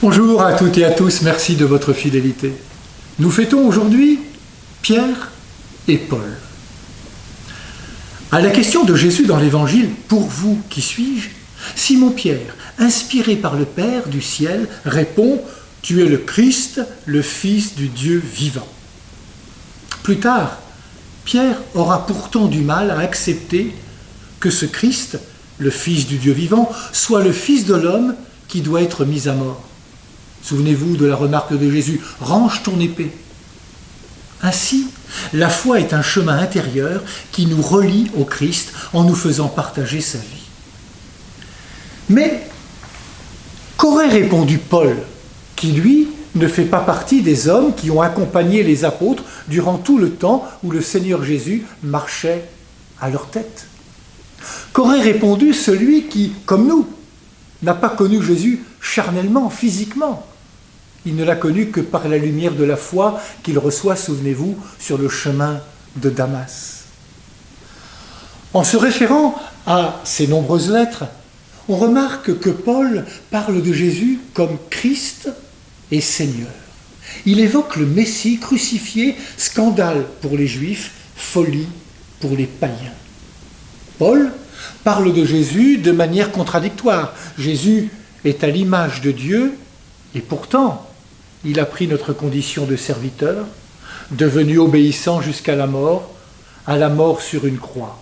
Bonjour à toutes et à tous, merci de votre fidélité. Nous fêtons aujourd'hui Pierre et Paul. À la question de Jésus dans l'Évangile, « Pour vous, qui suis-je ?», Simon-Pierre, inspiré par le Père du ciel, répond « Tu es le Christ, le Fils du Dieu vivant ». Plus tard, Pierre aura pourtant du mal à accepter que ce Christ, le Fils du Dieu vivant, soit le Fils de l'homme qui doit être mis à mort. Souvenez-vous de la remarque de Jésus, « Range ton épée ». Ainsi, la foi est un chemin intérieur qui nous relie au Christ en nous faisant partager sa vie. Mais qu'aurait répondu Paul, qui lui ne fait pas partie des hommes qui ont accompagné les apôtres durant tout le temps où le Seigneur Jésus marchait à leur tête? Qu'aurait répondu celui qui, comme nous, n'a pas connu Jésus charnellement, physiquement? Il ne l'a connu que par la lumière de la foi qu'il reçoit, souvenez-vous, sur le chemin de Damas. En se référant à ces nombreuses lettres, on remarque que Paul parle de Jésus comme Christ et Seigneur. Il évoque le Messie crucifié, scandale pour les Juifs, folie pour les païens. Paul parle de Jésus de manière contradictoire. Jésus est à l'image de Dieu et pourtant, il a pris notre condition de serviteur, devenu obéissant jusqu'à la mort sur une croix.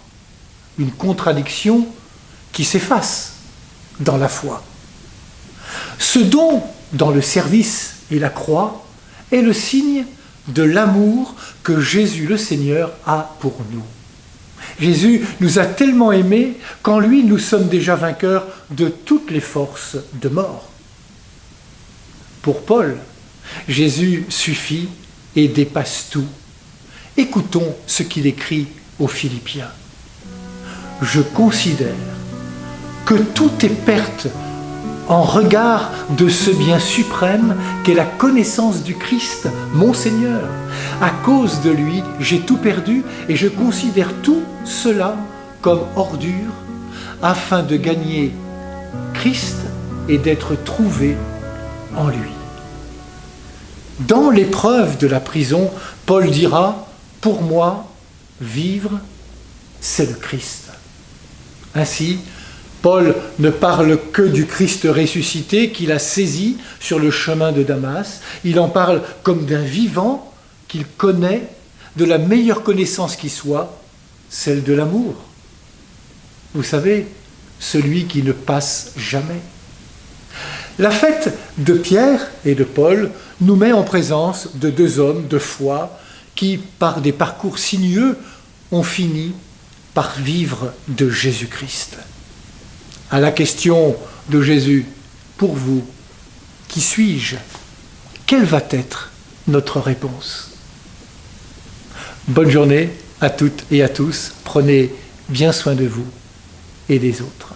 Une contradiction qui s'efface dans la foi. Ce don dans le service et la croix est le signe de l'amour que Jésus le Seigneur a pour nous. Jésus nous a tellement aimés qu'en lui nous sommes déjà vainqueurs de toutes les forces de mort. Pour Paul, Jésus suffit et dépasse tout. Écoutons ce qu'il écrit aux Philippiens. « Je considère que tout est perte en regard de ce bien suprême qu'est la connaissance du Christ, mon Seigneur. À cause de lui, j'ai tout perdu et je considère tout cela comme ordure afin de gagner Christ et d'être trouvé en lui. » Dans l'épreuve de la prison, Paul dira « Pour moi, vivre, c'est le Christ ». Ainsi, Paul ne parle que du Christ ressuscité qu'il a saisi sur le chemin de Damas. Il en parle comme d'un vivant qu'il connaît de la meilleure connaissance qui soit, celle de l'amour. Vous savez, celui qui ne passe jamais. La fête de Pierre et de Paul nous met en présence de deux hommes de foi qui, par des parcours sinueux, ont fini par vivre de Jésus-Christ. À la question de Jésus, pour vous, qui suis-je? Quelle va être notre réponse? Bonne journée à toutes et à tous. Prenez bien soin de vous et des autres.